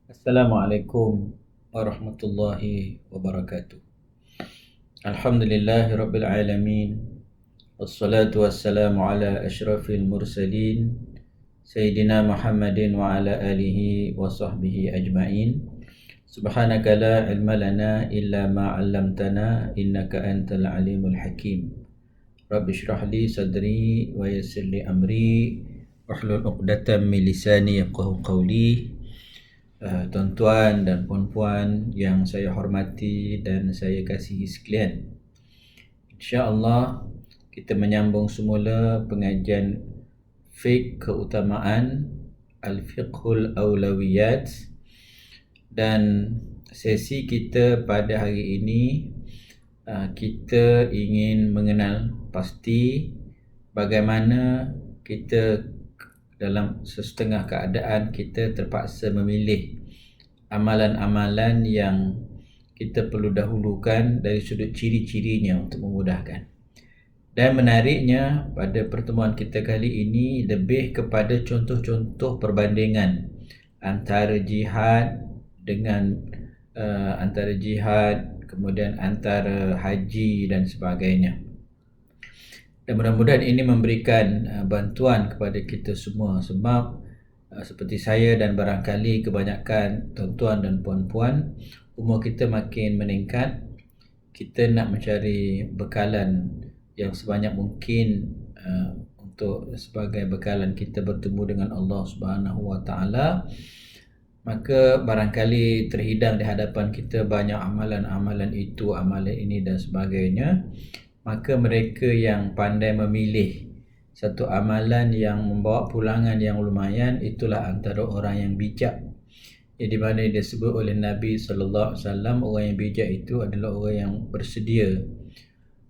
Assalamualaikum warahmatullahi wabarakatuh. Alhamdulillahi rabbil alamin. Wassalatu wassalamu ala asyrafil mursalin Sayyidina Muhammadin wa ala alihi wa sahbihi ajma'in. Subhanaka la ilma lana illa ma 'allamtana innaka antal alimul hakim. Rabbi shrah li sadri wa yassir li amri wahlul 'uqdatam min lisani yafqahu qawli. Tuan-tuan dan puan-puan yang saya hormati dan saya kasihi sekalian, insya-Allah kita menyambung semula pengajian fiqh keutamaan al-fiqhul awlawiyat, dan sesi kita pada hari ini kita ingin mengenal pasti bagaimana kita dalam sesetengah keadaan kita terpaksa memilih amalan-amalan yang kita perlu dahulukan dari sudut ciri-cirinya untuk memudahkan. Dan menariknya pada pertemuan kita kali ini lebih kepada contoh-contoh perbandingan antara jihad dengan antara jihad, kemudian antara haji dan sebagainya. Dan mudah-mudahan ini memberikan bantuan kepada kita semua, sebab seperti saya dan barangkali kebanyakan tuan-tuan dan puan-puan, umur kita makin meningkat, kita nak mencari bekalan yang sebanyak mungkin untuk sebagai bekalan kita bertemu dengan Allah Subhanahu Wa Taala. Maka barangkali terhidang di hadapan kita banyak amalan-amalan itu, amalan ini dan sebagainya. Maka mereka yang pandai memilih satu amalan yang membawa pulangan yang lumayan, itulah antara orang yang bijak. Di mana disebut oleh Nabi sallallahu alaihi wasallam, orang yang bijak itu adalah orang yang bersedia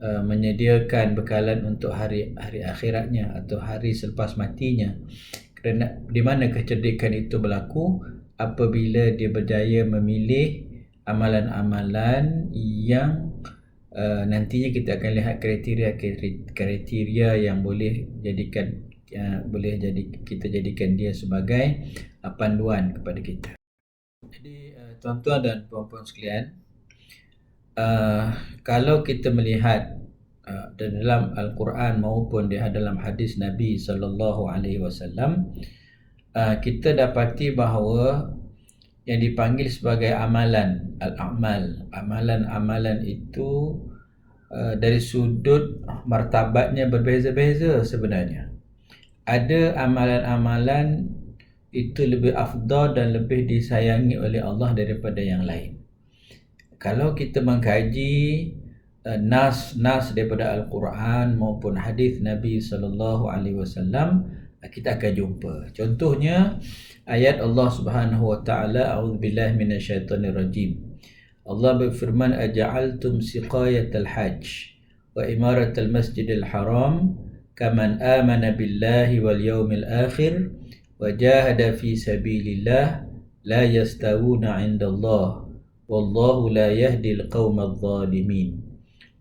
menyediakan bekalan untuk hari akhiratnya atau hari selepas matinya. Kerana di mana kecerdikan itu berlaku apabila dia berjaya memilih amalan-amalan yang nantinya kita akan lihat kriteria yang boleh jadikan kita jadikan dia sebagai panduan kepada kita. Jadi tuan-tuan dan puan-puan sekalian, kalau kita melihat dalam Al-Quran maupun di dalam hadis Nabi sallallahu alaihi wasallam, kita dapati bahawa yang dipanggil sebagai amalan, al-amal, amalan-amalan itu dari sudut martabatnya berbeza-beza sebenarnya. Ada amalan-amalan itu lebih afdal dan lebih disayangi oleh Allah daripada yang lain. Kalau kita mengkaji nas daripada Al-Quran maupun hadis Nabi sallallahu alaihi wasallam, kita akan jumpa. Contohnya ayat Allah Subhanahu wa taala, a'udzubillahi minasyaitonir rajim. Allah berfirman, aja'altum siqayatal hajj wa imaratal masjidil haram kaman amana billahi wal yawmil akhir wa jahada fi sabilillah la yastawuna 'indallah wallahu la yahdil qaumadh dhalimin.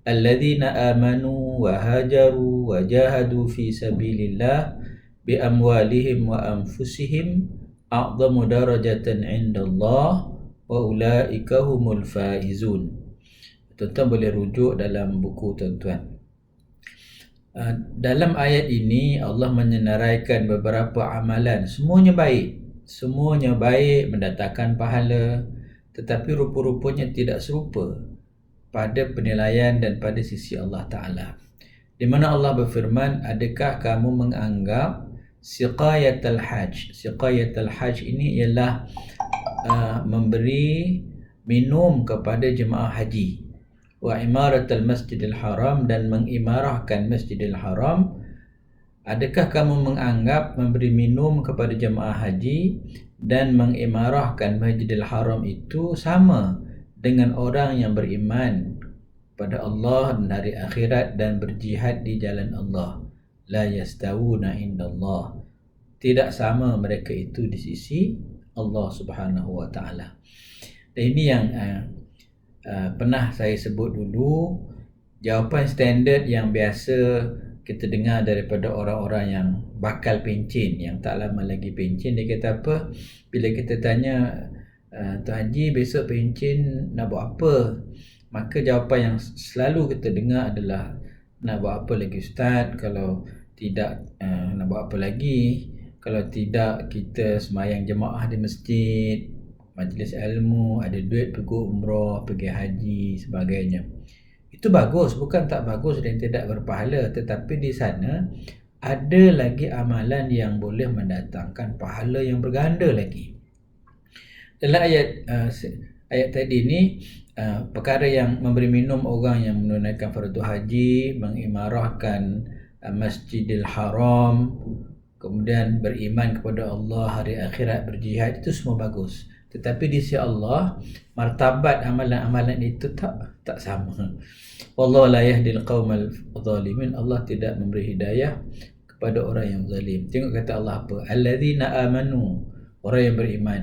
Alladzina amanu wa hajaru wa jahadu fi sabilillah bi amwalihim wa anfusihim a'zamu darajatan 'indallah wa ulaika humul faizun. Tuan-tuan boleh rujuk dalam buku tuan-tuan. Dalam ayat ini Allah menyenaraikan beberapa amalan, semuanya baik mendatangkan pahala, tetapi rupa-rupanya tidak serupa pada penilaian dan pada sisi Allah Ta'ala. Di mana Allah berfirman, adakah kamu menganggap siqayatul hajj? Siqayatul hajj ini ialah memberi minum kepada jemaah haji, wa imaratul masjidil haram, dan mengimarahkan masjidil haram. Adakah kamu menganggap memberi minum kepada jemaah haji dan mengimarahkan masjidil haram itu sama dengan orang yang beriman pada Allah dan hari akhirat dan berjihad di jalan Allah? La yastawuna indallah, tidak sama mereka itu di sisi Allah Subhanahu wa taala. Dan ini yang pernah saya sebut dulu, jawapan standard yang biasa kita dengar daripada orang-orang yang bakal pencen, yang tak lama lagi pencen. Dia kata apa? Bila kita tanya Tuan Haji besok pencen nak buat apa? Maka jawapan yang selalu kita dengar adalah, nak buat apa lagi Ustaz? Kalau tidak nak buat apa lagi? Kalau tidak kita semayang jemaah di masjid, majlis ilmu, ada duit pergi umrah, pergi haji, sebagainya. Itu bagus, bukan tak bagus dan tidak berpahala, tetapi di sana ada lagi amalan yang boleh mendatangkan pahala yang berganda lagi. Dalam ayat tadi ni, perkara yang memberi minum orang yang menunaikan fardu haji, mengimarahkan Masjidil Haram, kemudian beriman kepada Allah, hari akhirat, berjihad, itu semua bagus. Tetapi di sisi Allah, martabat amalan-amalan itu tak sama. Wallahu la yahdil qaumal zalimin. Allah tidak memberi hidayah kepada orang yang zalim. Tengok kata Allah apa? Alladzina amanu, orang yang beriman.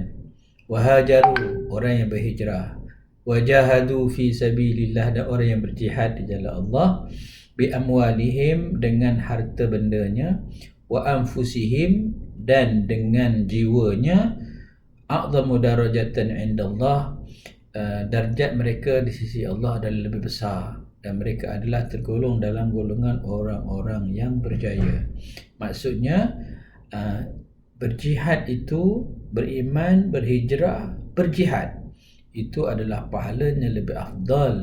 Wahajaru, orang yang berhijrah. Wajahadu fi sabilillah, dan orang yang berjihad di jalan Allah. Bi amwalihim, dengan harta bendanya. Wa anfusihim, dan dengan jiwanya. A'zamu darajatan indallah, darjat mereka di sisi Allah adalah lebih besar, dan mereka adalah tergolong dalam golongan orang-orang yang berjaya. Maksudnya berjihad itu, beriman, berhijrah, berjihad, itu adalah pahalanya lebih afdal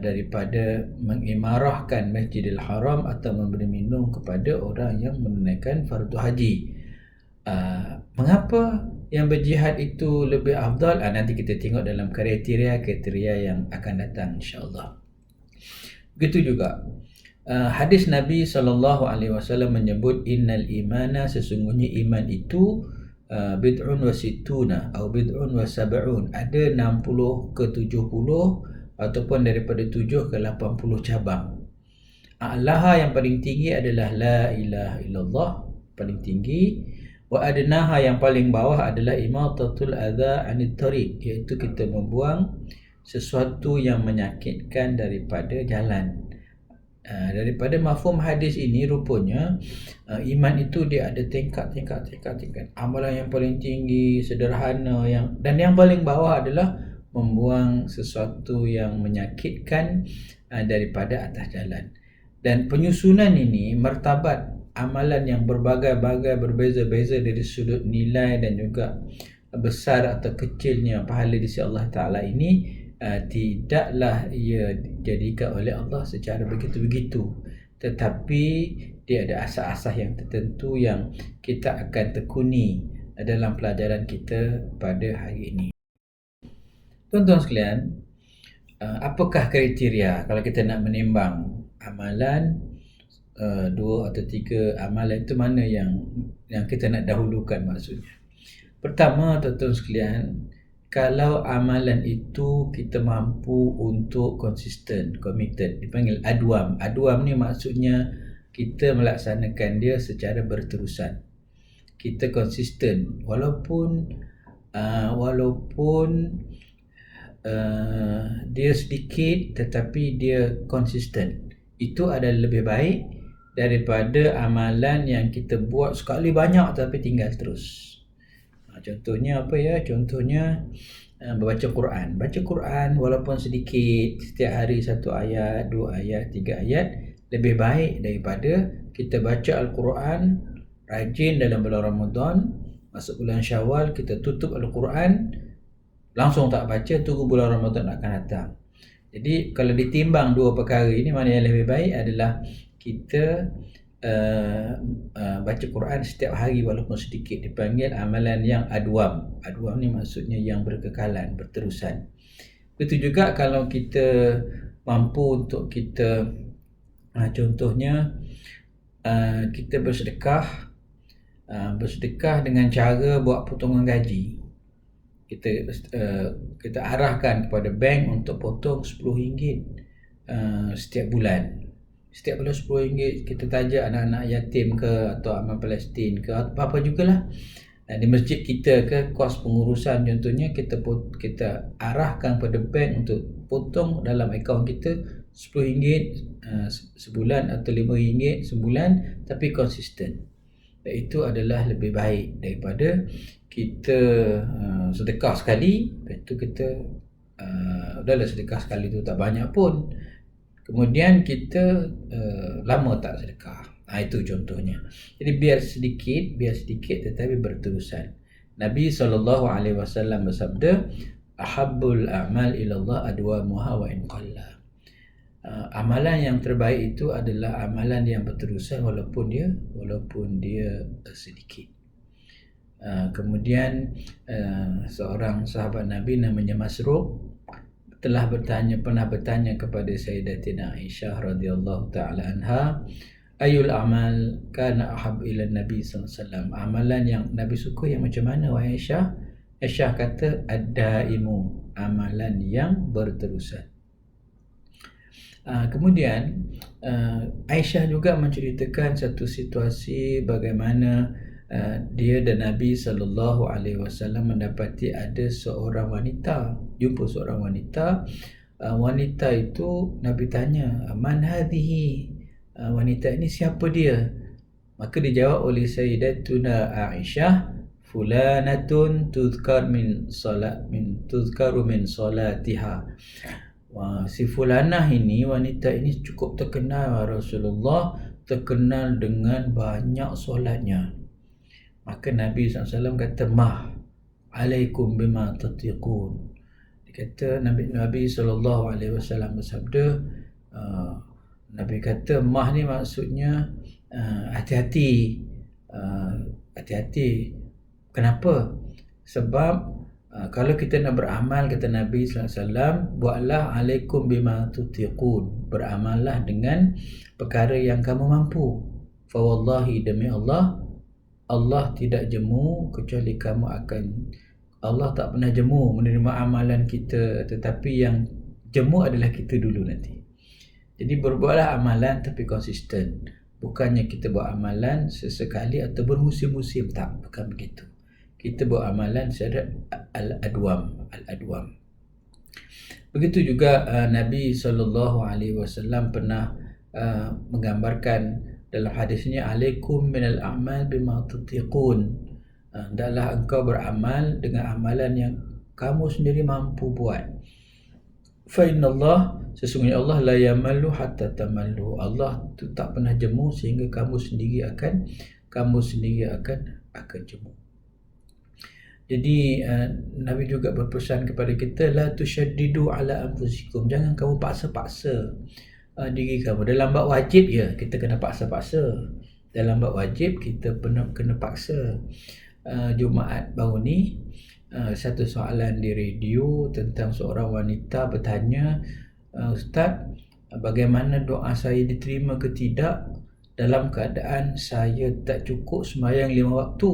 daripada mengimarahkan Masjidil Haram atau memberi minum kepada orang yang menunaikan fardu haji. Mengapa yang berjihad itu lebih afdal? Nanti kita tengok dalam kriteria yang akan datang, insya-Allah. Begitu juga hadis Nabi SAW menyebut, innal imana, sesungguhnya iman itu bid'un wa sittuna atau bid'un wa sab'un, ada 60 ke 70 ataupun daripada 7 ke 80 cabang. A'laha, yang paling tinggi adalah la ilaha illallah, paling tinggi. Wa adnaha, yang paling bawah adalah imatatul adza anit tariq, iaitu kita membuang sesuatu yang menyakitkan daripada jalan. Daripada mafhum hadis ini, rupanya iman itu dia ada tingkat. Amalan yang paling tinggi, sederhana, dan yang paling bawah adalah membuang sesuatu yang menyakitkan daripada atas jalan. Dan penyusunan ini, martabat amalan yang berbagai-bagai, berbeza-beza dari sudut nilai dan juga besar atau kecilnya pahala di sisi Allah Ta'ala ini, tidaklah ia dijadikan oleh Allah secara begitu-begitu, tetapi dia ada asas-asas yang tertentu yang kita akan tekuni dalam pelajaran kita pada hari ini. Tuan-tuan sekalian, apakah kriteria kalau kita nak menimbang amalan? 2 atau 3 amalan itu mana yang kita nak dahulukan maksudnya? Pertama, tuan-tuan sekalian, kalau amalan itu kita mampu untuk konsisten, committed, dipanggil adwam. Adwam ni maksudnya kita melaksanakan dia secara berterusan. Kita konsisten walaupun dia sedikit tetapi dia konsisten. Itu adalah lebih baik daripada amalan yang kita buat sekali banyak tapi tinggal terus. Contohnya apa ya? Contohnya membaca Quran. Baca Quran walaupun sedikit, setiap hari 1 ayat, 2 ayat, 3 ayat, lebih baik daripada kita baca Al-Quran rajin dalam bulan Ramadan, masuk bulan Syawal kita tutup Al-Quran, langsung tak baca, tunggu bulan Ramadan akan datang. Jadi kalau ditimbang 2 perkara ini, mana yang lebih baik adalah kita baca Quran setiap hari walaupun sedikit, dipanggil amalan yang adwam. Adwam ni maksudnya yang berkekalan, berterusan. Begitu juga kalau kita mampu untuk kita contohnya kita bersedekah dengan cara buat potongan gaji. Kita arahkan kepada bank untuk potong RM10 setiap bulan. Setiap bulan RM10, kita tajak anak-anak yatim ke, atau amal Palestin ke, apa-apa jugalah. Di masjid kita ke, kos pengurusan contohnya, kita arahkan pada bank untuk potong dalam akaun kita RM10 sebulan atau RM5 sebulan, tapi konsisten. dan itu adalah lebih baik daripada kita sedekah sekali, lepas tu kita udahlah sedekah sekali tu tak banyak pun, kemudian kita lama tak sedekah. Itu contohnya. Jadi biar sedikit tetapi berterusan. Nabi SAW bersabda, ahabbul a'mal ilallah adwamuha wa in qalla. Amalan yang terbaik itu adalah amalan yang berterusan walaupun dia sedikit. Kemudian seorang sahabat Nabi namanya Masruq pernah bertanya kepada Sayyidatina Aisyah radhiyallahu taala anha, ayul amal kana ahab ila Nabi sallallahu alaihi wasallam, amalan yang Nabi suka yang macam mana wahai Aisyah? Aisyah kata ad-daimu, amalan yang berterusan. Kemudian Aisyah juga menceritakan satu situasi bagaimana dia dan Nabi SAW mendapati ada seorang wanita, jumpa seorang wanita. Wanita itu Nabi tanya, man hadhihi, wanita ini siapa dia? Maka dijawab oleh Sayyidatuna Aisyah, fulanatun tuzkaru min salatiha. Si fulanah ini, wanita ini cukup terkenal Rasulullah, terkenal dengan banyak solatnya. Maka Nabi SAW kata, alaikum bima tatiqun. Dia kata, Nabi SAW bersabda, Nabi kata ni maksudnya hati-hati. Hati-hati. Kenapa? Sebab kalau kita nak beramal, kata Nabi SAW, buatlah alaikum bima tutiqun, beramallah dengan perkara yang kamu mampu. Fa wallahi, demi Allah, Allah tidak jemu kecuali kamu akan, Allah tak pernah jemu menerima amalan kita, tetapi yang jemu adalah kita dulu nanti. Jadi berbuatlah amalan tapi konsisten. Bukannya kita buat amalan sesekali atau bermusim-musim, tak, bukan begitu. Kita buat amalan secara al-adwam. Begitu juga Nabi SAW pernah menggambarkan dalam hadisnya, alaikum minal a'mal bima tutiqun. Hendaklah engkau beramal dengan amalan yang kamu sendiri mampu buat. Fa innallaha, sesungguhnya Allah la yamallu hatta tamallu. Allah tu tak pernah jemu sehingga kamu sendiri akan jemu. Jadi Nabi juga berpesan kepada kita, la tushaddidu ala anfusikum, jangan kamu paksa-paksa diri kamu. Dalam bab wajib kita kena paksa-paksa. Dalam bab wajib kita kena paksa. Jumaat baru ni satu soalan di radio tentang seorang wanita bertanya, Ustaz, bagaimana doa saya diterima ke tidak dalam keadaan saya tak cukup sembahyang 5 waktu,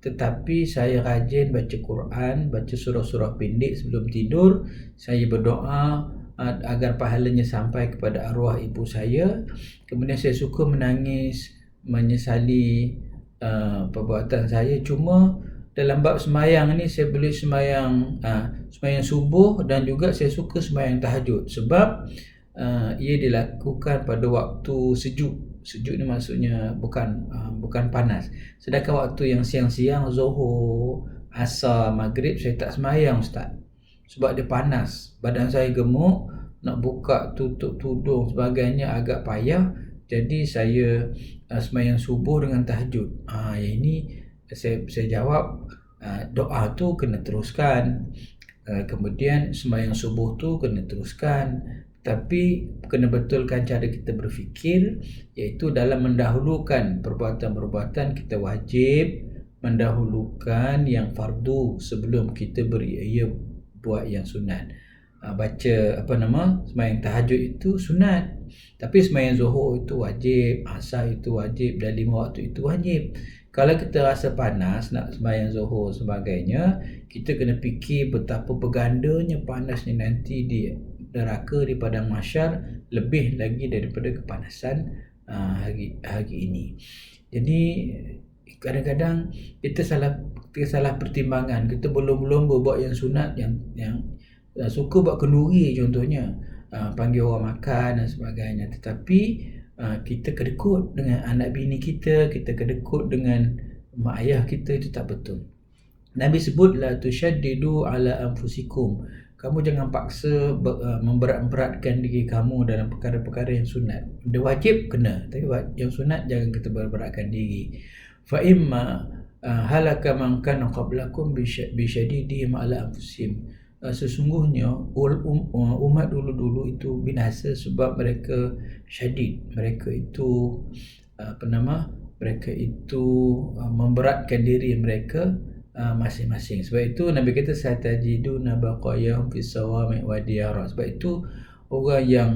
tetapi saya rajin baca Quran, baca surah-surah pendek sebelum tidur. Saya berdoa agar pahalanya sampai kepada arwah ibu saya. Kemudian saya suka menangis, menyesali perbuatan saya. Cuma dalam bab sembahyang ni saya boleh sembahyang subuh, dan juga saya suka sembahyang tahajud sebab ia dilakukan pada waktu sejuk. Sejuk ni maksudnya bukan panas. Sedangkan waktu yang siang-siang, Zuhur, Asar, Maghrib, saya tak sembahyang, Ustaz, sebab dia panas. Badan saya gemuk, nak buka tutup tudung sebagainya agak payah. Jadi saya sembahyang subuh dengan tahajud. Yang ini saya jawab, doa tu kena teruskan. Kemudian sembahyang subuh tu kena teruskan. Tapi kena betulkan cara kita berfikir, iaitu dalam mendahulukan perbuatan-perbuatan, kita wajib mendahulukan yang fardu sebelum kita buat yang sunat. Baca sembahyang tahajud itu sunat, tapi sembahyang zuhur itu wajib, asar itu wajib, dan 5 waktu itu wajib. Kalau kita rasa panas nak sembahyang zuhur sebagainya, kita kena fikir betapa bergandanya panasnya nanti di neraka, di padang mahsyar, lebih lagi daripada kepanasan hari ini. Jadi kadang-kadang kita salah pertimbangan. Kita belum buat yang sunat, yang suka buat kenduri contohnya, panggil orang makan dan sebagainya. Tetapi kita kedekut dengan anak bini kita kedekut dengan mak ayah kita, itu tak betul. Nabi sebut la tushaddidu ala anfusikum, kamu jangan paksa memberat-beratkan diri kamu dalam perkara-perkara yang sunat. Dia wajib kena, tapi yang sunat jangan kita berat-beratkan diri. Fa imma halaka man kana qablakum bi syadidihim ala anfusihim, sesungguhnya umat dulu-dulu itu binasa sebab mereka syadid, mereka itu mereka itu memberatkan diri mereka masing-masing. Sebab itu Nabi kata satajiduna baqayahum fis sawami' wa diyara. Sebab itu orang yang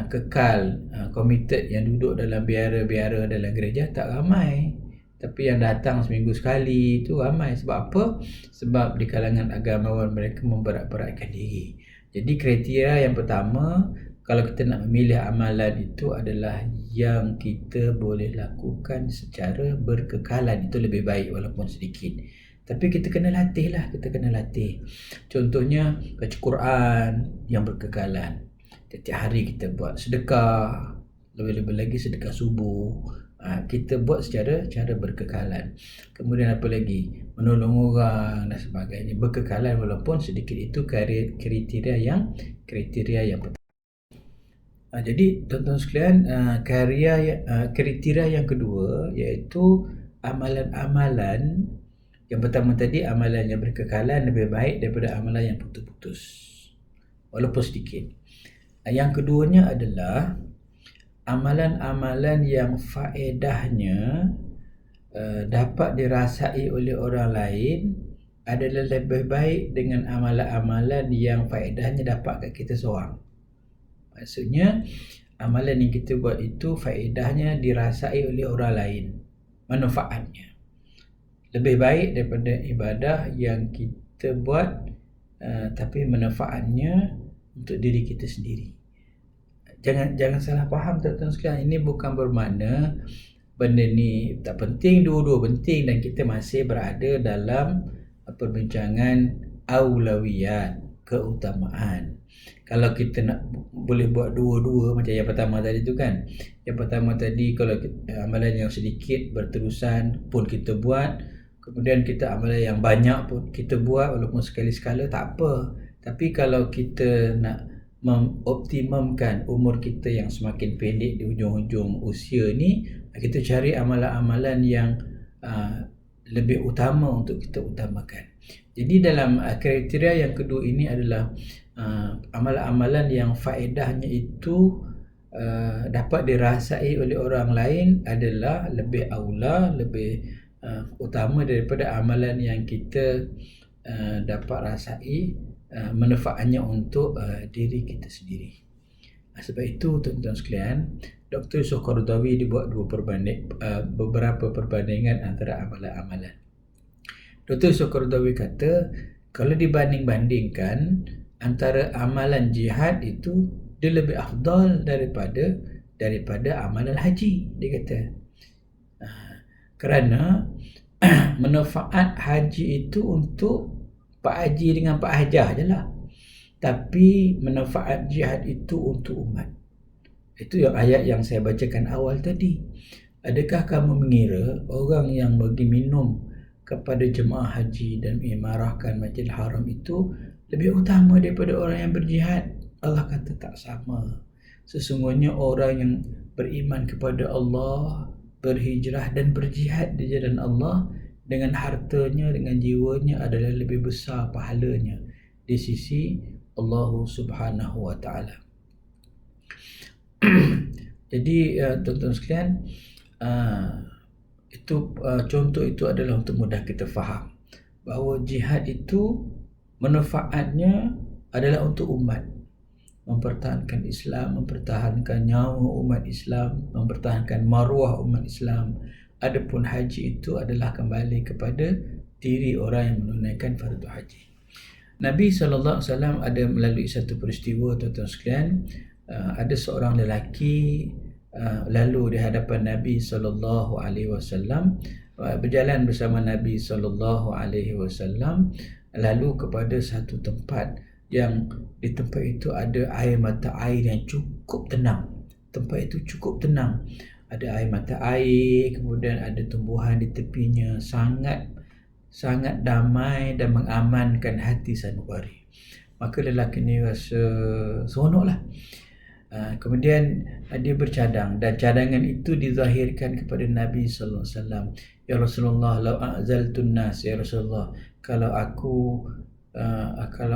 kekal, committed, yang duduk dalam biara-biara dalam gereja tak ramai, tapi yang datang seminggu sekali itu ramai. Sebab apa? Sebab di kalangan agamawan mereka memberat-beratkan diri. Jadi kriteria yang pertama kalau kita nak memilih amalan itu adalah yang kita boleh lakukan secara berkekalan. Itu lebih baik walaupun sedikit. Tapi kita kena latih lah, Contohnya baca Quran yang berkekalan. Setiap hari kita buat sedekah, lebih-lebih lagi sedekah subuh. Kita buat secara berkekalan. Kemudian apa lagi? Menolong orang dan sebagainya. Berkekalan walaupun sedikit, itu kriteria yang pertama. Jadi tuan-tuan sekalian, kriteria yang kedua iaitu amalan-amalan. Yang pertama tadi, amalan yang berkekalan lebih baik daripada amalan yang putus-putus walaupun sedikit. Yang keduanya adalah amalan-amalan yang faedahnya dapat dirasai oleh orang lain adalah lebih baik dengan amalan-amalan yang faedahnya dapat kat kita seorang. Maksudnya amalan yang kita buat itu faedahnya dirasai oleh orang lain, manfaatnya lebih baik daripada ibadah yang kita buat tapi manfaatnya untuk diri kita sendiri. Jangan salah faham tuan-tuan sekalian, ini bukan bermakna benda ni tak penting. Dua-dua penting dan kita masih berada dalam perbincangan aulawiyat, keutamaan. Kalau kita nak boleh buat dua-dua macam yang pertama tadi tu kan. Yang pertama tadi kalau amalan yang sedikit berterusan pun kita buat, kemudian kita amalan yang banyak pun kita buat walaupun sekali-sekala tak apa. Tapi kalau kita nak mengoptimumkan umur kita yang semakin pendek di hujung-hujung usia ni, kita cari amalan-amalan yang lebih utama untuk kita utamakan. Jadi dalam kriteria yang kedua ini adalah amalan-amalan yang faedahnya itu dapat dirasai oleh orang lain adalah lebih aula, lebih utama daripada amalan yang kita dapat rasai manfaatnya untuk diri kita sendiri. Sebab itu tuan-tuan sekalian, Dr. Yusuf Qaradawi dibuat beberapa perbandingan antara amalan-amalan. Dr. Yusuf Qaradawi kata kalau dibanding-bandingkan antara amalan jihad itu, dia lebih afdal daripada amalan haji. Dia kata kerana manfaat haji itu untuk Pak Haji dengan Pak Hajah je lah, tapi manfaat jihad itu untuk umat. Itu yang ayat yang saya bacakan awal tadi. Adakah kamu mengira orang yang bagi minum kepada jemaah haji dan mengimarahkan Masjidil Haram itu lebih utama daripada orang yang berjihad? Allah kata tak sama. Sesungguhnya orang yang beriman kepada Allah, berhijrah dan berjihad di jalan Allah dengan hartanya, dengan jiwanya adalah lebih besar pahalanya di sisi Allah Subhanahu wa taala. Jadi tuan-tuan sekalian, contoh itu adalah untuk mudah kita faham bahawa jihad itu manfaatnya adalah untuk umat, mempertahankan Islam, mempertahankan nyawa umat Islam, mempertahankan maruah umat Islam. Adapun haji itu adalah kembali kepada diri orang yang menunaikan fardu haji. Nabi SAW ada melalui satu peristiwa, tuan-tuan sekalian. Ada seorang lelaki lalu di hadapan Nabi SAW, berjalan bersama Nabi SAW, lalu kepada satu tempat yang di tempat itu ada air mata air yang cukup tenang. tempat itu cukup tenang. Ada air mata air, kemudian ada tumbuhan di tepinya, sangat damai dan mengamankan hati sanubari. Maka lelaki ni rasa seronoklah. Kemudian dia bercadang, dan cadangan itu dizahirkan kepada Nabi sallallahu alaihi wasallam. Ya Rasulullah, law a'zaltun nas, ya Rasulullah, kalau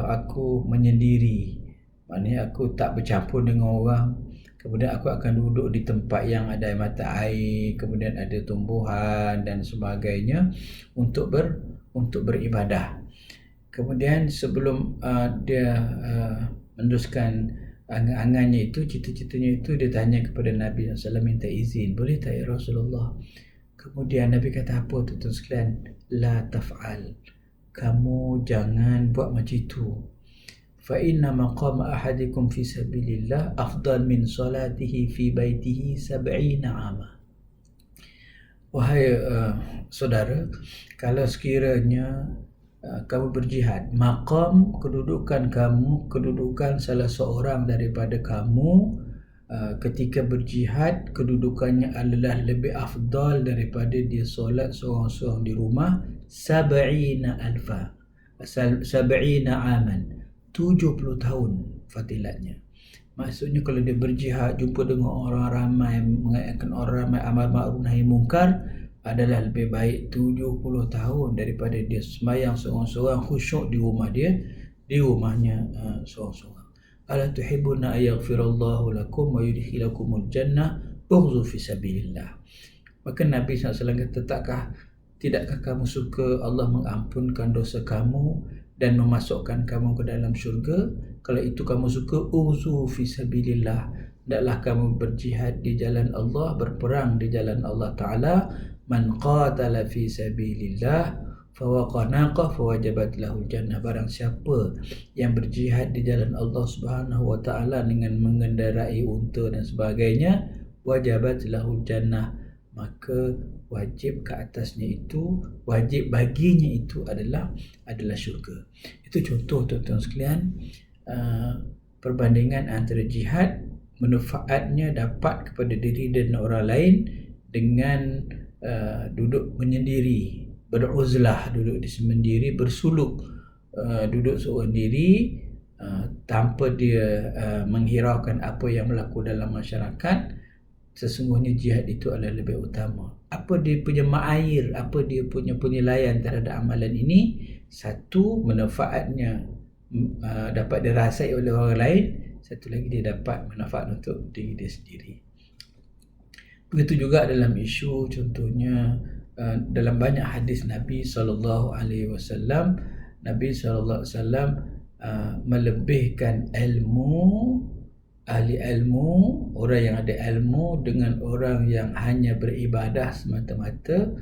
aku menyendiri, maknanya aku tak bercampur dengan orang, kemudian aku akan duduk di tempat yang ada mata air, kemudian ada tumbuhan dan sebagainya untuk beribadah. Kemudian sebelum dia meneruskan angan-angannya itu, cita-citanya itu, dia tanya kepada Nabi SAW, minta izin, boleh tak ya Rasulullah? Kemudian Nabi kata apa tuan-tuan sekalian? La taf'al, kamu jangan buat macam itu. Fa inna maqama ahadikum fi sabilillah afdal min salatihi fi baitihi 70 ama. Wahai saudara, kalau sekiranya kamu berjihad, maqam, kedudukan salah seorang daripada kamu ketika berjihad, kedudukannya adalah lebih afdal daripada dia solat seorang-seorang di rumah 70 aman, 70 tahun fadilatnya. Maksudnya kalau dia berjihad, jumpa dengan orang ramai, mengingatkan orang ramai, amal ma'ruf nahi munkar, adalah lebih baik 70 tahun daripada dia sembahyang seorang-seorang khusyuk di rumah dia, di rumahnya seorang-seorang. Ala tuhibbuna ayaghfirallahu lakum wa yudkhilakumul jannah ughzu fi sabilillah. Maka Nabi SAW kata, tidakkah kamu suka Allah mengampunkan dosa kamu dan memasukkan kamu ke dalam syurga? Kalau itu kamu suka, ughzu fi sabilillah, hendaklah kamu berjihad di jalan Allah, berperang di jalan Allah Ta'ala. Man qatala fi sabilillah fawaqa naqah fawajabat lahul jannah. Barang siapa yang berjihad di jalan Allah Subhanahu wa Ta'ala dengan mengendarai unta dan sebagainya, wajabat lahul jannah, maka wajib ke atasnya itu, wajib baginya itu adalah syurga. Itu contoh tuan-tuan sekalian, perbandingan antara jihad, manfaatnya dapat kepada diri dan orang lain dengan duduk menyendiri, beruzlah, duduk di sendiri, bersuluk, duduk seorang diri tanpa dia menghiraukan apa yang berlaku dalam masyarakat. Sesungguhnya jihad itu adalah lebih utama. Apa dia punya ma'ayir, apa dia punya penilaian terhadap amalan ini? Satu, manfaatnya dapat dirasai oleh orang lain. Satu lagi, dia dapat manfaat untuk diri dia sendiri. Begitu juga dalam isu, contohnya dalam banyak hadis Nabi SAW, Nabi SAW melebihkan ilmu, ahli ilmu, orang yang ada ilmu dengan orang yang hanya beribadah semata-mata,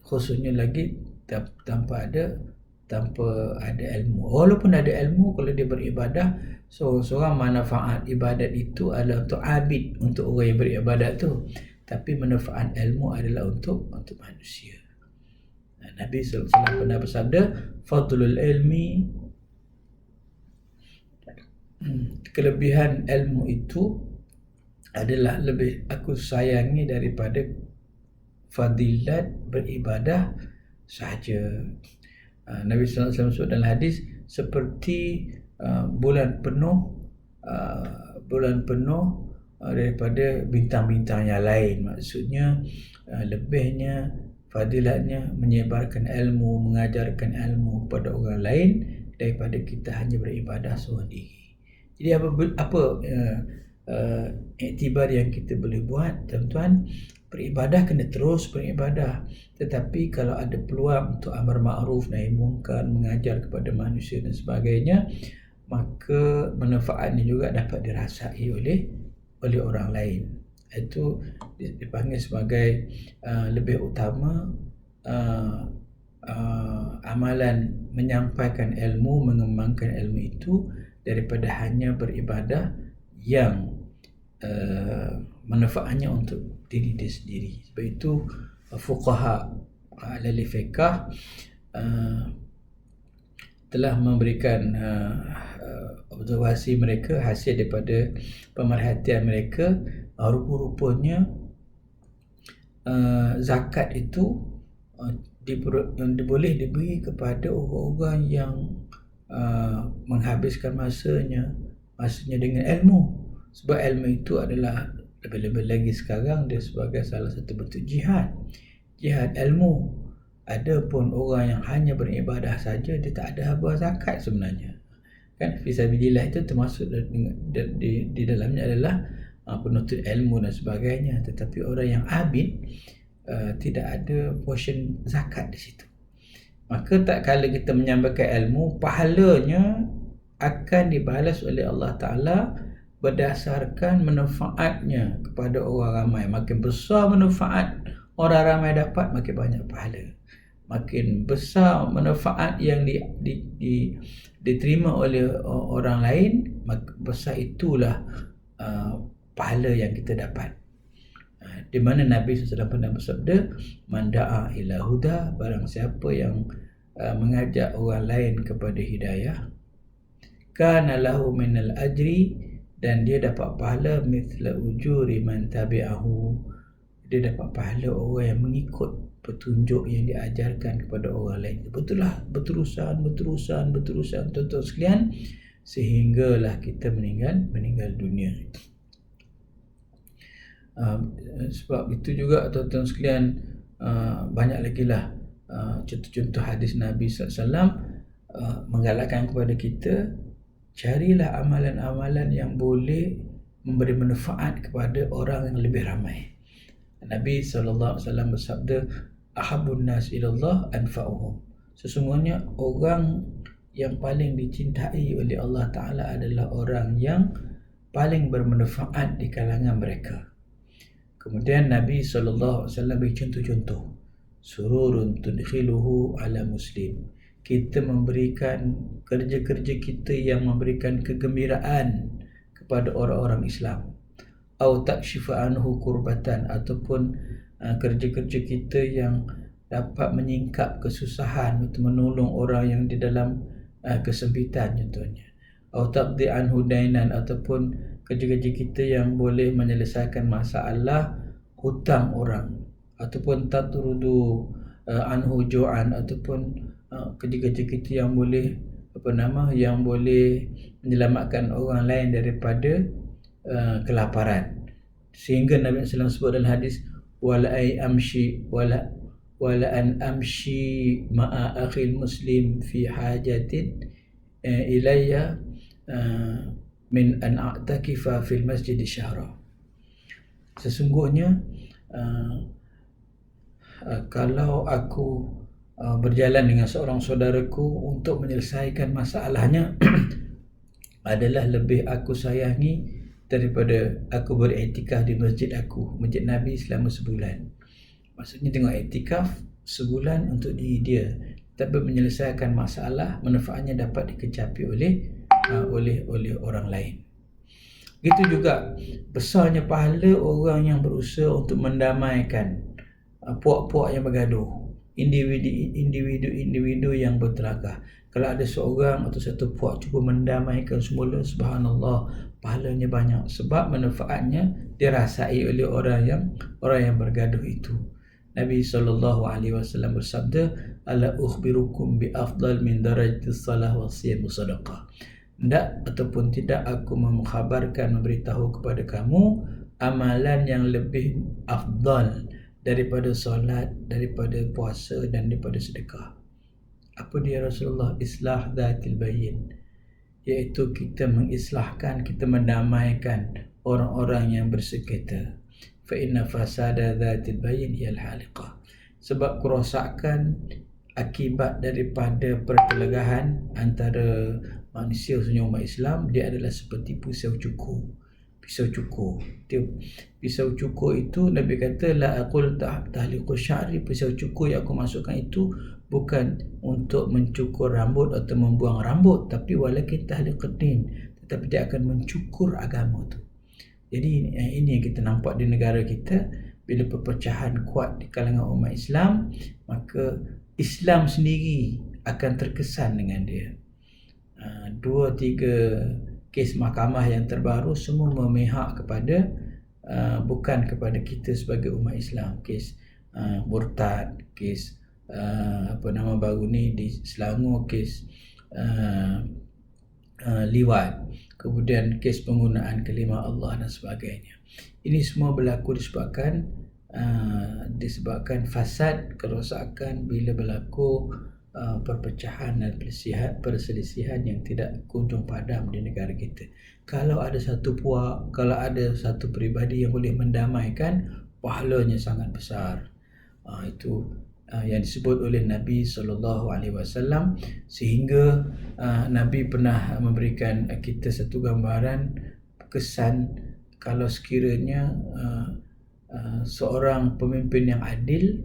khususnya lagi tanpa ada ilmu. Walaupun ada ilmu, kalau dia beribadah, seorang manfaat ibadat itu adalah untuk abid, untuk orang yang beribadat tu, tapi manfaat ilmu adalah untuk manusia. Nabi SAW pernah bersabda, fadlul ilmi, kelebihan ilmu itu adalah lebih aku sayangi daripada fadilat beribadah sahaja. Nabi SAW sebut dalam hadis, seperti bulan penuh daripada bintang-bintang yang lain. Maksudnya lebihnya, fadilatnya menyebarkan ilmu, mengajarkan ilmu kepada orang lain daripada kita hanya beribadah seorang diri. Jadi apa iktibar yang kita boleh buat, tuan-tuan? Beribadah kena terus beribadah, tetapi kalau ada peluang untuk amar ma'ruf nahi munkar, mengajar kepada manusia dan sebagainya, maka manfaatnya juga dapat dirasai oleh orang lain. Itu dipanggil sebagai lebih utama amalan menyampaikan ilmu, mengembangkan ilmu itu, daripada hanya beribadah yang manfaatnya untuk diri dia sendiri. Sebab itu fuqaha ahli fiqh telah memberikan observasi mereka, hasil daripada pemerhatian mereka, rupa-rupanya zakat itu boleh diberi kepada orang-orang yang menghabiskan masanya dengan ilmu. Sebab ilmu itu adalah lebih-lebih lagi sekarang dia sebagai salah satu bentuk jihad ilmu. Ada pun orang yang hanya beribadah saja, dia tak ada habuah zakat sebenarnya, kan? Fisabilillah itu termasuk di dalamnya adalah penuntut ilmu dan sebagainya. Tetapi orang yang abid tidak ada portion zakat di situ. Maka tak kala kita menyampaikan ilmu, pahalanya akan dibalas oleh Allah Ta'ala berdasarkan manfaatnya kepada orang ramai. Makin besar manfaat orang ramai dapat, makin banyak pahala. Makin besar manfaat yang diterima oleh orang lain, maka besar itulah pahala yang kita dapat. Di mana Nabi SAW pernah bersabda, man da'a ila huda, barang siapa yang mengajak orang lain kepada hidayah, kana lahu minal ajri, dan dia dapat pahala mithla ujuri man tabi'ahu, dia dapat pahala orang yang mengikut petunjuk yang diajarkan kepada orang lain. Betullah berterusan tuan-tuan sekalian, sehinggalah kita meninggal dunia. Sebab itu juga tuan-tuan sekalian, banyak lagi lah contoh-contoh hadis Nabi SAW menggalakkan kepada kita, carilah amalan-amalan yang boleh memberi manfaat kepada orang yang lebih ramai. Nabi SAW bersabda, ahabun nas ilallah anfa'uhum, sesungguhnya orang yang paling dicintai oleh Allah Ta'ala adalah orang yang paling bermanfaat di kalangan mereka. Kemudian Nabi SAW beri contoh-contoh, sururun tudkhiluhu ala muslim, kita memberikan kerja-kerja kita yang memberikan kegembiraan kepada orang-orang Islam, atau takshifa anhu kurbatan, ataupun kerja-kerja kita yang dapat menyingkap kesusahan atau menolong orang yang di dalam kesempitan contohnya, atau taqdi anhu dainan, ataupun kerja-kerja kita yang boleh menyelesaikan masalah hutang orang, ataupun tatrudu anhu ju'an, ataupun kerja-kerja kita yang boleh yang boleh menyelamatkan orang lain daripada kelaparan. Sehingga Nabi SAW sebut dalam hadis, wala an amshi ma'a akhil muslim fi hajatin ilayya min an a'takifa fil masjid syahra. Sesungguhnya kalau aku berjalan dengan seorang saudaraku untuk menyelesaikan masalahnya adalah lebih aku sayangi daripada aku beriktikaf di masjid Nabi selama sebulan. Maksudnya tengok iktikaf sebulan untuk diri dia, tapi menyelesaikan masalah, manfaatnya dapat dikecapi oleh orang lain. Begitu juga besarnya pahala orang yang berusaha untuk mendamaikan puak-puak yang bergaduh, individu yang bertelagah. Kalau ada seorang atau satu puak cuba mendamaikan semula, subhanallah, pahalanya banyak, sebab manfaatnya dirasai oleh orang yang bergaduh itu. Nabi SAW bersabda, ala ukhbirukum bi afdal min darajatis salah wa siyam sadaqah. Tidak aku memberitahu kepada kamu amalan yang lebih afdal daripada solat, daripada puasa dan daripada sedekah. Apa dia Rasulullah? Islah dhatil bayin, iaitu kita mengislahkan, kita mendamaikan orang-orang yang bersengketa. Fa inna fasada dhatil bayin hiya al-haliqah, sebab kerosakan akibat daripada pertelagahan antara manusia senyum umat Islam, dia adalah seperti pisau cukur. Pisau cukur itu Nabi kata, la aqul tahliqu sya'ri, pisau cukur yang aku masukkan itu bukan untuk mencukur rambut atau membuang rambut, tapi walakin tahliqud din, tetapi dia akan mencukur agama tu. Jadi ini yang kita nampak di negara kita. Bila perpecahan kuat di kalangan umat Islam, maka Islam sendiri akan terkesan dengan dia. 2-3 kes mahkamah yang terbaru semua memihak kepada bukan kepada kita sebagai umat Islam. Kes murtad, kes baru ni di Selangor, kes liwat, kemudian kes penggunaan kalimah Allah dan sebagainya. Ini semua berlaku disebabkan fasad, kerosakan bila berlaku perpecahan dan perselisihan yang tidak kunjung padam di negara kita. Kalau ada satu puak, kalau ada satu peribadi yang boleh mendamaikan, pahalanya sangat besar. Itu yang disebut oleh Nabi SAW, sehingga Nabi pernah memberikan kita satu gambaran kesan kalau sekiranya seorang pemimpin yang adil,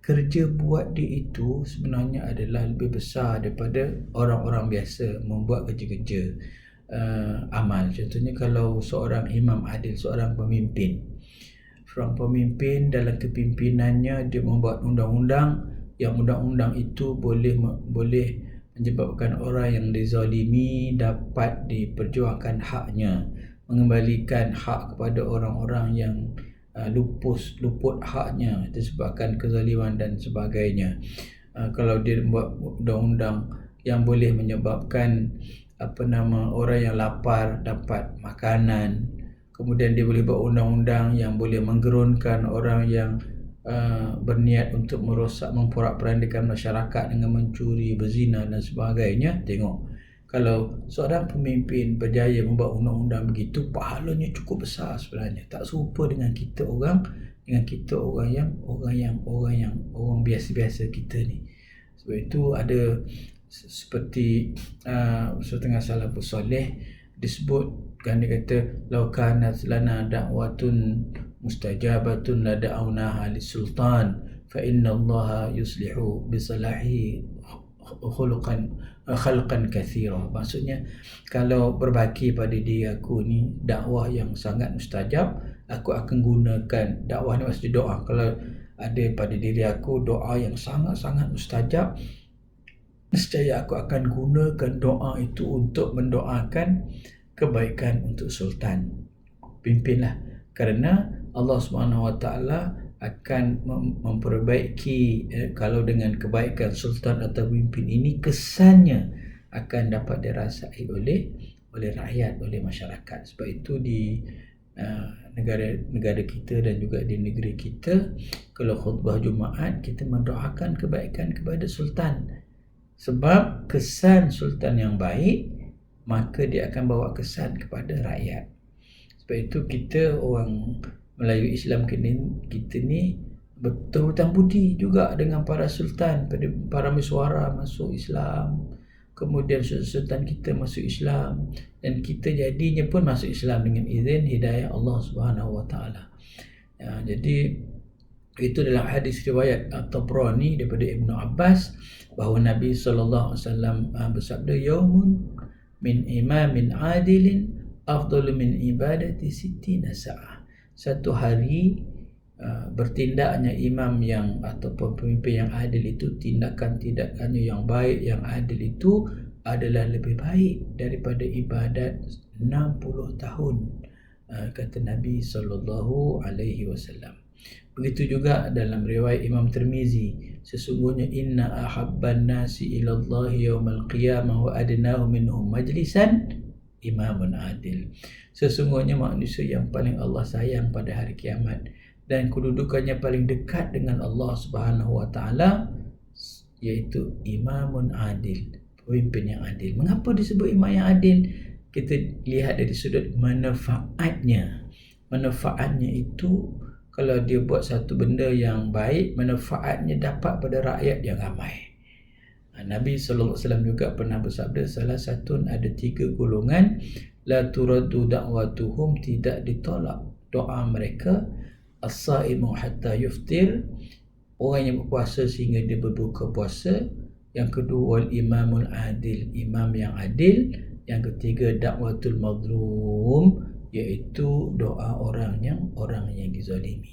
kerja buat dia itu sebenarnya adalah lebih besar daripada orang-orang biasa membuat kerja-kerja amal. Contohnya kalau seorang imam adil, seorang pemimpin dalam kepimpinannya dia membuat undang-undang, yang undang-undang itu boleh menyebabkan orang yang dizalimi dapat diperjuangkan haknya, mengembalikan hak kepada orang-orang yang luput haknya disebabkan kezaliman dan sebagainya. Kalau dia membuat undang-undang yang boleh menyebabkan orang yang lapar dapat makanan, kemudian dia boleh buat undang-undang yang boleh menggerunkan orang yang berniat untuk merosak, memporak-porandakan masyarakat dengan mencuri, berzina dan sebagainya. Tengok, kalau seorang pemimpin berjaya membuat undang-undang begitu, pahalanya cukup besar sebenarnya. Tak serupa dengan kita orang biasa-biasa kita ni. Sebab itu ada seperti setengah salafus soleh disebutkan, dia kata law kanat lana da'watun mustajabatun la da'awnaha lis-sultan fa inna Allah yuslihu bisalahi khalqan kathira. Maksudnya kalau berbaki pada diri aku ni dakwah yang sangat mustajab, aku akan gunakan dakwah ni, maksudnya doa. Kalau ada pada diri aku doa yang sangat-sangat mustajab, nescaya aku akan gunakan doa itu untuk mendoakan kebaikan untuk sultan, pimpinlah. Kerana Allah SWT akan memperbaiki kalau dengan kebaikan sultan atau pemimpin ini, kesannya akan dapat dirasai oleh rakyat, oleh masyarakat. Sebab itu di negara kita dan juga di negeri kita, kalau khutbah Jumaat kita mendoakan kebaikan kepada sultan. Sebab kesan sultan yang baik, maka dia akan bawa kesan kepada rakyat. Sebab itu kita orang Melayu Islam kita ni berhutang budi juga dengan para sultan, para mesyuara masuk Islam, kemudian sultan kita masuk Islam, dan kita jadinya pun masuk Islam dengan izin hidayah Allah Subhanahu Wa Taala. Jadi itu dalam hadis riwayat At-Tabrani daripada Ibnu Abbas bahawa Nabi SAW bersabda, yaumun min imamin adilin afdalu min ibadati sittina sa'ah. Satu hari bertindaknya imam yang ataupun pemimpin yang adil itu, tindakannya yang baik, yang adil itu adalah lebih baik daripada ibadat 60 tahun, kata Nabi SAW. Begitu juga dalam riwayat Imam Tirmizi, sesungguhnya inna ahabban nasi ila Allah yaumal qiyamah wa adnahu minhum majlisan imamun adil. Sesungguhnya manusia yang paling Allah sayang pada hari kiamat dan kedudukannya paling dekat dengan Allah Subhanahu Wa Taala, iaitu imamun adil, pemimpin yang adil. Mengapa disebut imam yang adil? Kita lihat dari sudut manfaatnya. Manfaatnya itu, kalau dia buat satu benda yang baik, manfaatnya dapat pada rakyat yang ramai. Nabi SAW juga pernah bersabda, salah satu ada 3 golongan, la turaddu da'watuhum, tidak ditolak doa mereka, as-saimu hatta yuftir, orang yang berpuasa sehingga dia berbuka puasa. Yang kedua, wal imamul adil, imam yang adil. Yang ketiga, da'watul mazlum, iaitu doa orang yang dizalimi.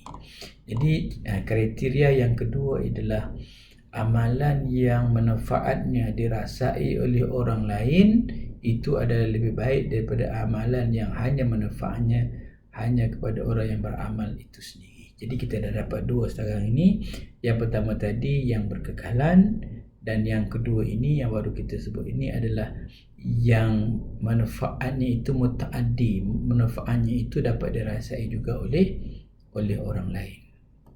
Jadi kriteria yang kedua adalah amalan yang manfaatnya dirasai oleh orang lain itu adalah lebih baik daripada amalan yang hanya manfaatnya hanya kepada orang yang beramal itu sendiri. Jadi kita dah dapat dua sekarang ini. Yang pertama tadi yang berkekalan, dan yang kedua ini yang baru kita sebut ini adalah yang manfaatnya itu mutaaddi, manfaatnya itu dapat dirasai juga oleh orang lain.